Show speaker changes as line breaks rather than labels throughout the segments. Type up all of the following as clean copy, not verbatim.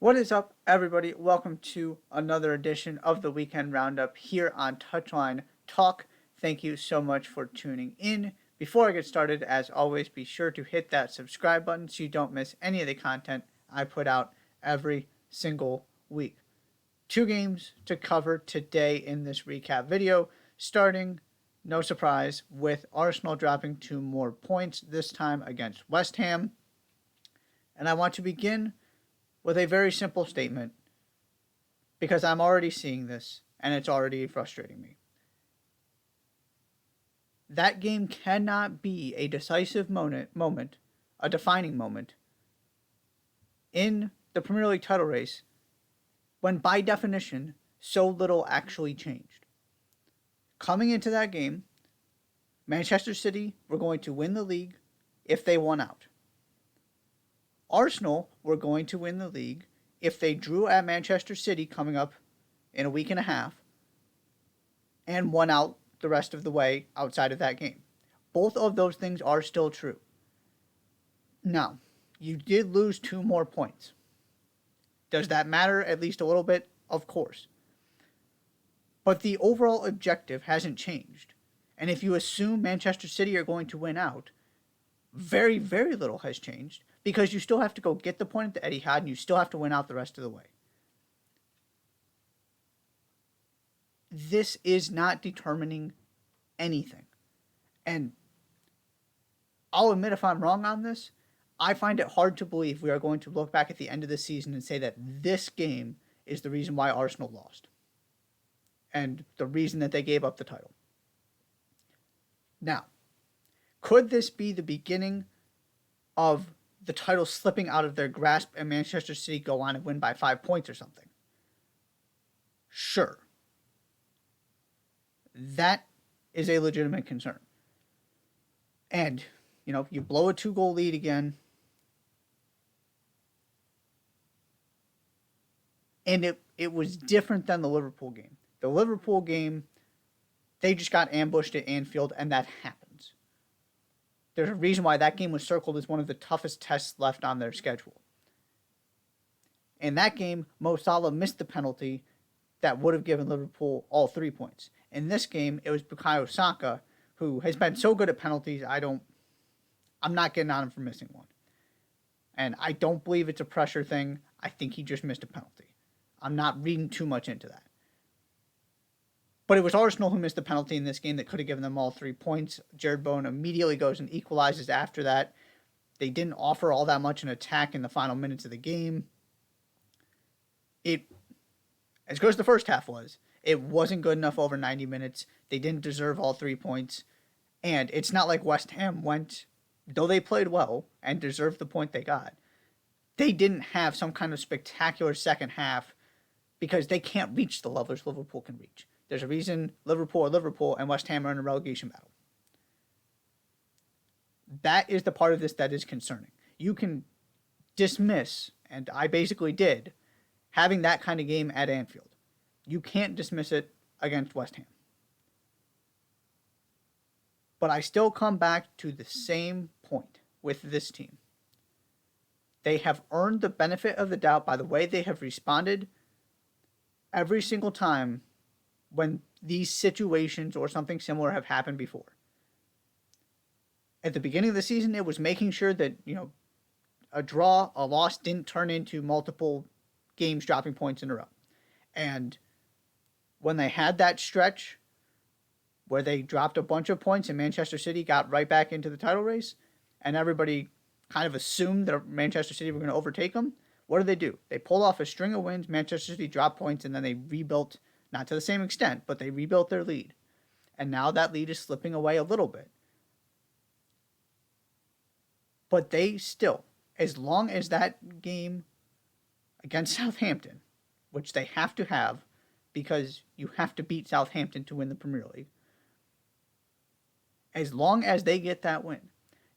What is up, everybody? Welcome to another edition of the Weekend Roundup here on Touchline Talk. Thank you so much for tuning in. Before I get started, as always, be sure to hit that subscribe button so you don't miss any of the content I put out every single week. Two games to cover today in this recap video, starting, no surprise, with Arsenal dropping 2 more points, this time against West Ham. And I want to begin with a very simple statement because I'm already seeing this and it's already frustrating me. That game cannot be a decisive moment, a defining moment in the Premier League title race when, by definition, so little actually changed. Coming into that game, Manchester City were going to win the league if they won out. Arsenal were going to win the league if they drew at Manchester City coming up in a week and a half and won out the rest of the way outside of that game. Both of those things are still true. Now, you did lose 2 more points. Does that matter at least a little bit? Of course. But the overall objective hasn't changed. And if you assume Manchester City are going to win out, very, very little has changed because you still have to go get the point at the Etihad and you still have to win out the rest of the way. This is not determining anything. And I'll admit if I'm wrong on this, I find it hard to believe we are going to look back at the end of the season and say that this game is the reason why Arsenal lost and the reason that they gave up the title. Now, could this be the beginning of the title slipping out of their grasp and Manchester City go on and win by 5 points or something? Sure. That is a legitimate concern. And, you blow a 2-goal lead again. And it was different than the Liverpool game. The Liverpool game, they just got ambushed at Anfield, and that happens. There's a reason why that game was circled as one of the toughest tests left on their schedule. In that game, Mo Salah missed the penalty that would have given Liverpool all 3 points. In this game, it was Bukayo Saka, who has been so good at penalties, I'm not getting on him for missing one. And I don't believe it's a pressure thing. I think he just missed a penalty. I'm not reading too much into that. But it was Arsenal who missed the penalty in this game that could have given them all 3 points. Jared Bowen immediately goes and equalizes after that. They didn't offer all that much in attack in the final minutes of the game. As good as the first half was, it wasn't good enough over 90 minutes. They didn't deserve all 3 points. And it's not like West Ham went, though they played well and deserved the point they got, they didn't have some kind of spectacular second half because they can't reach the levels Liverpool can reach. There's a reason Liverpool are Liverpool and West Ham are in a relegation battle. That is the part of this that is concerning. You can dismiss, and I basically did, having that kind of game at Anfield. You can't dismiss it against West Ham. But I still come back to the same point with this team. They have earned the benefit of the doubt by the way they have responded every single time when these situations or something similar have happened before. At the beginning of the season, it was making sure that, a draw, a loss didn't turn into multiple games dropping points in a row. And when they had that stretch where they dropped a bunch of points and Manchester City got right back into the title race and everybody kind of assumed that Manchester City were going to overtake them, what do? They pulled off a string of wins, Manchester City dropped points, and then they rebuilt, not to the same extent, but they rebuilt their lead. And now that lead is slipping away a little bit. But they still, as long as that game against Southampton, which they have to have because you have to beat Southampton to win the Premier League, as long as they get that win,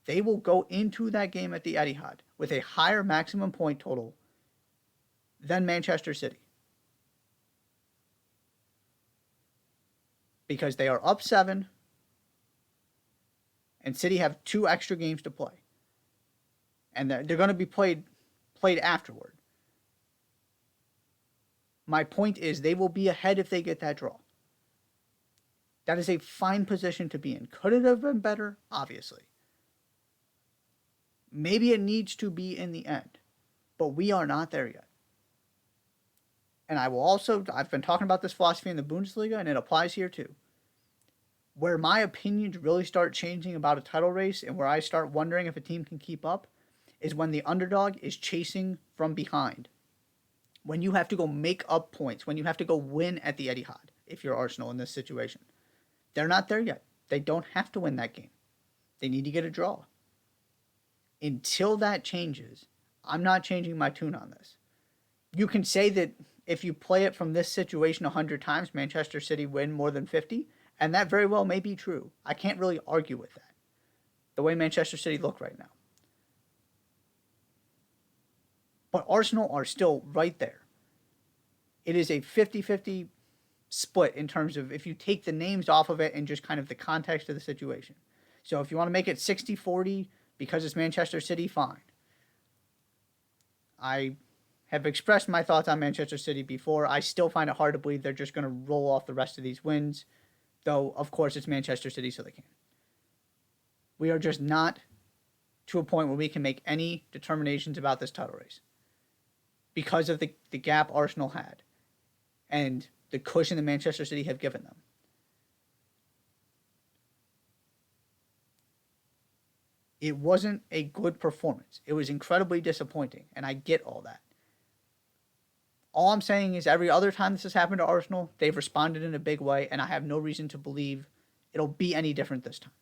they will go into that game at the Etihad with a higher maximum point total than Manchester City. Because they are up 7 and City have 2 extra games to play. And they're going to be played afterward. My point is they will be ahead if they get that draw. That is a fine position to be in. Could it have been better? Obviously. Maybe it needs to be in the end, but we are not there yet. And I've been talking about this philosophy in the Bundesliga, and it applies here too. Where my opinions really start changing about a title race and where I start wondering if a team can keep up is when the underdog is chasing from behind. When you have to go make up points, when you have to go win at the Etihad, if you're Arsenal in this situation. They're not there yet. They don't have to win that game. They need to get a draw. Until that changes, I'm not changing my tune on this. You can say that if you play it from this situation 100 times, Manchester City win more than 50, and that very well may be true. I can't really argue with that, the way Manchester City look right now. But Arsenal are still right there. It is a 50-50 split in terms of if you take the names off of it and just kind of the context of the situation. So if you want to make it 60-40 because it's Manchester City, fine. I have expressed my thoughts on Manchester City before. I still find it hard to believe they're just going to roll off the rest of these wins, though, of course, it's Manchester City, so they can. We are just not to a point where we can make any determinations about this title race because of the gap Arsenal had and the cushion that Manchester City have given them. It wasn't a good performance. It was incredibly disappointing, and I get all that. All I'm saying is every other time this has happened to Arsenal, they've responded in a big way, and I have no reason to believe it'll be any different this time.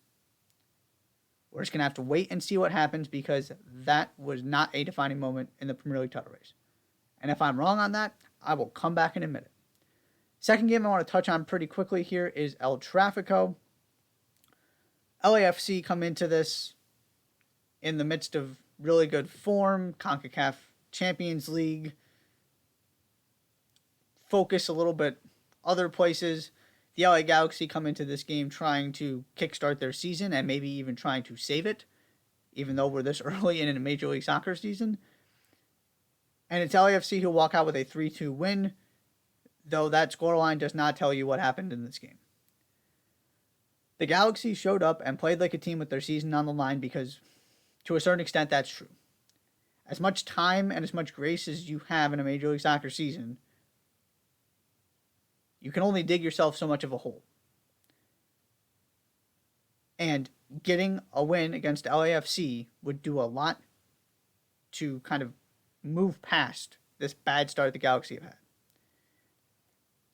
We're just going to have to wait and see what happens because that was not a defining moment in the Premier League title race. And if I'm wrong on that, I will come back and admit it. Second game I want to touch on pretty quickly here is El Tráfico. LAFC come into this in the midst of really good form, CONCACAF Champions League, focus a little bit other places. The LA Galaxy come into this game trying to kickstart their season and maybe even trying to save it, even though we're this early in a Major League Soccer season. And it's LAFC who walk out with a 3-2 win, though that scoreline does not tell you what happened in this game. The Galaxy showed up and played like a team with their season on the line because, to a certain extent, that's true. As much time and as much grace as you have in a Major League Soccer season, you can only dig yourself so much of a hole. And getting a win against LAFC would do a lot to kind of move past this bad start the Galaxy have had.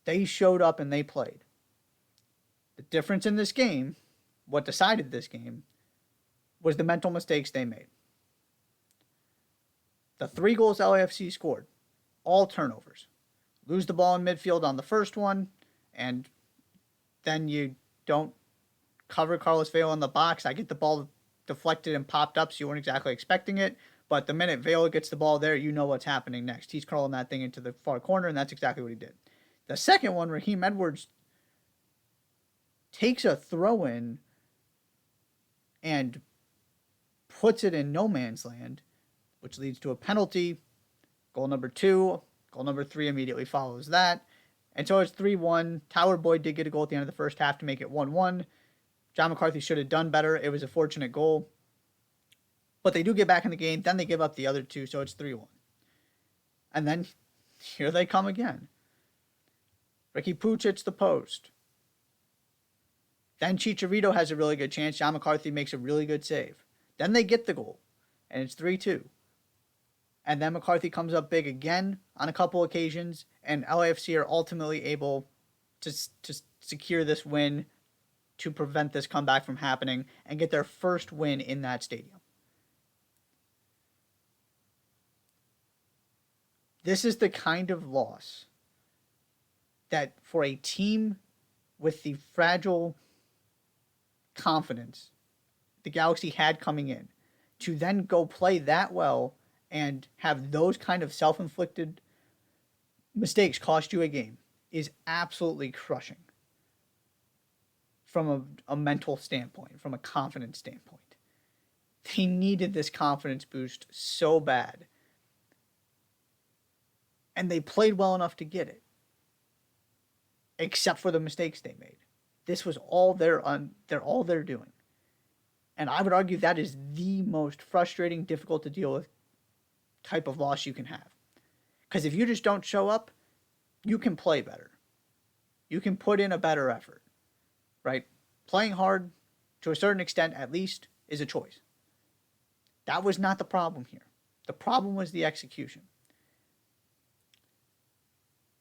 They showed up and they played. The difference in this game, what decided this game, was the mental mistakes they made. The 3 goals LAFC scored, all turnovers. Lose the ball in midfield on the first one, and then you don't cover Carlos Vela in the box. I get the ball deflected and popped up, so you weren't exactly expecting it. But the minute Vela gets the ball there, you know what's happening next. He's curling that thing into the far corner, and that's exactly what he did. The second one, Raheem Edwards takes a throw-in and puts it in no man's land, which leads to a penalty. Goal number 2. Goal number 3 immediately follows that. And so it's 3-1. Tyler Boyd did get a goal at the end of the first half to make it 1-1. John McCarthy should have done better. It was a fortunate goal. But they do get back in the game. Then they give up the other 2, so it's 3-1. And then here they come again. Ricky Puig hits the post. Then Chicharito has a really good chance. John McCarthy makes a really good save. Then they get the goal, and it's 3-2. And then McCarthy comes up big again on a couple occasions, and LAFC are ultimately able to secure this win to prevent this comeback from happening and get their first win in that stadium. This is the kind of loss that for a team with the fragile confidence the Galaxy had coming in, to then go play that well and have those kind of self-inflicted mistakes cost you a game is absolutely crushing from a mental standpoint, from a confidence standpoint. They needed this confidence boost so bad. And they played well enough to get it. except for the mistakes they made. This was all they're doing. And I would argue that is the most frustrating, difficult to deal with type of loss you can have. Because if you just don't show up, you can play better. You can put in a better effort, right? Playing hard, to a certain extent at least, is a choice. That was not the problem here. The problem was the execution.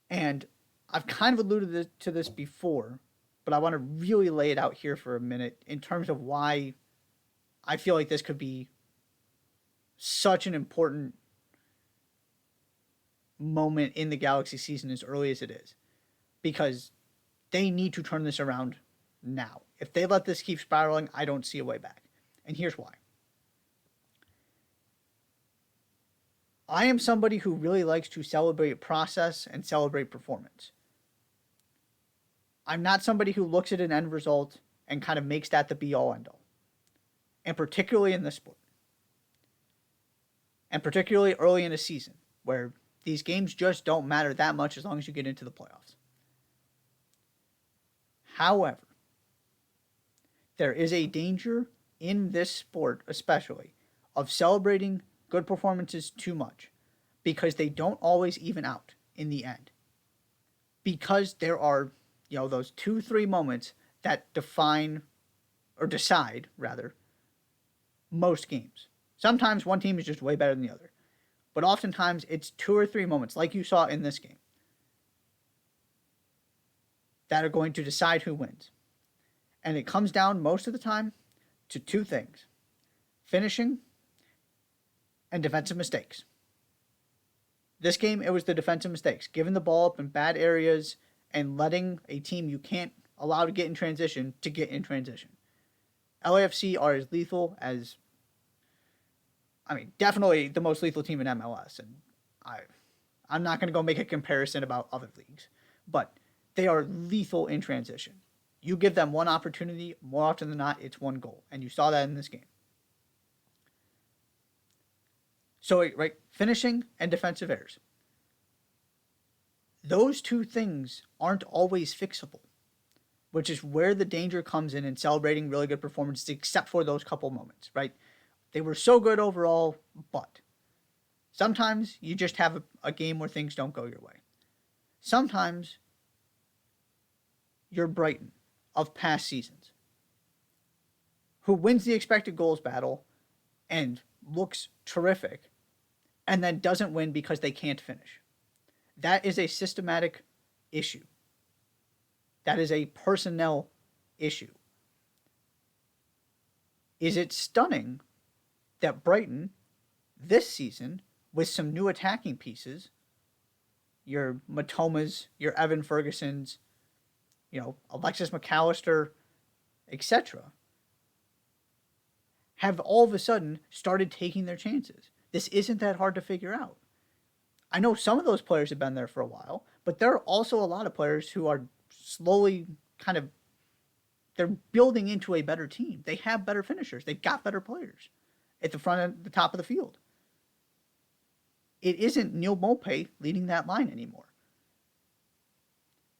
And I've kind of alluded to this before, but I want to really lay it out here for a minute in terms of why I feel like this could be such an important moment in the Galaxy season as early as it is. Because they need to turn this around now. If they let this keep spiraling, I don't see a way back. And here's why. I am somebody who really likes to celebrate process and celebrate performance. I'm not somebody who looks at an end result and kind of makes that the be-all, end-all. And particularly in this sport. And particularly early in a season, where these games just don't matter that much as long as you get into the playoffs. However, there is a danger in this sport, especially, of celebrating good performances too much because they don't always even out in the end. Because there are, those 2-3 moments that define, or decide, rather, most games. Sometimes one team is just way better than the other. But oftentimes it's 2 or 3 moments, like you saw in this game, that are going to decide who wins. And it comes down most of the time to 2 things: finishing and defensive mistakes. This game, it was the defensive mistakes. Giving the ball up in bad areas and letting a team you can't allow to get in transition to get in transition. LAFC are as lethal as, definitely the most lethal team in MLS. And I'm not going to go make a comparison about other leagues. But they are lethal in transition. You give them one opportunity, more often than not, it's one goal. And you saw that in this game. So, right, finishing and defensive errors. Those 2 things aren't always fixable, which is where the danger comes in celebrating really good performances, except for those couple moments, right? They were so good overall, but sometimes you just have a game where things don't go your way. Sometimes you're Brighton of past seasons, who wins the expected goals battle and looks terrific, and then doesn't win because they can't finish. That is a systematic issue. That is a personnel issue. Is it stunning that Brighton, this season, with some new attacking pieces, your Matomas, your Evan Fergusons, Alexis McAllister, etc., have all of a sudden started taking their chances? This isn't that hard to figure out. I know some of those players have been there for a while, but there are also a lot of players who are slowly they're building into a better team. They have better finishers. They've got better players at the front and the top of the field. It isn't Neil Maupay leading that line anymore.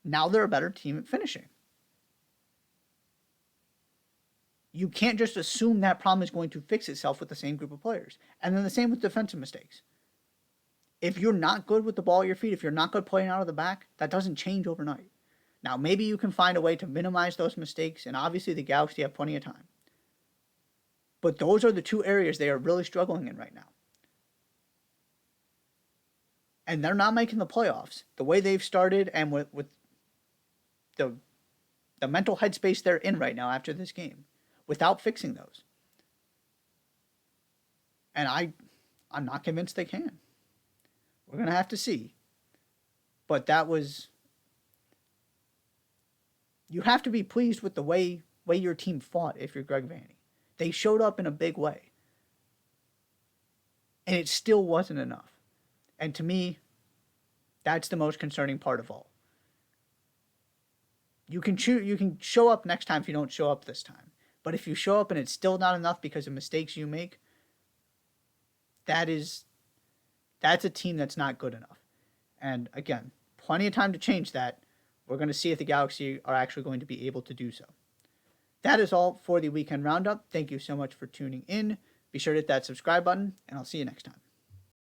Now they're a better team at finishing. You can't just assume that problem is going to fix itself with the same group of players. And then the same with defensive mistakes. If you're not good with the ball at your feet, if you're not good playing out of the back, that doesn't change overnight. Now, maybe you can find a way to minimize those mistakes, and obviously the Galaxy have plenty of time. But those are the 2 areas they are really struggling in right now. And they're not making the playoffs the way they've started, and with the mental headspace they're in right now after this game, without fixing those. And I'm not convinced they can. We're going to have to see. But you have to be pleased with the way your team fought if you're Greg Vanney. They showed up in a big way. And it still wasn't enough. And to me, that's the most concerning part of all. You can show up next time if you don't show up this time. But if you show up and it's still not enough because of mistakes you make, that's a team that's not good enough. And again, plenty of time to change that We're going to see if the Galaxy are actually going to be able to do so. That is all for the weekend roundup. Thank you so much for tuning in. Be sure to hit that subscribe button, and I'll see you next time.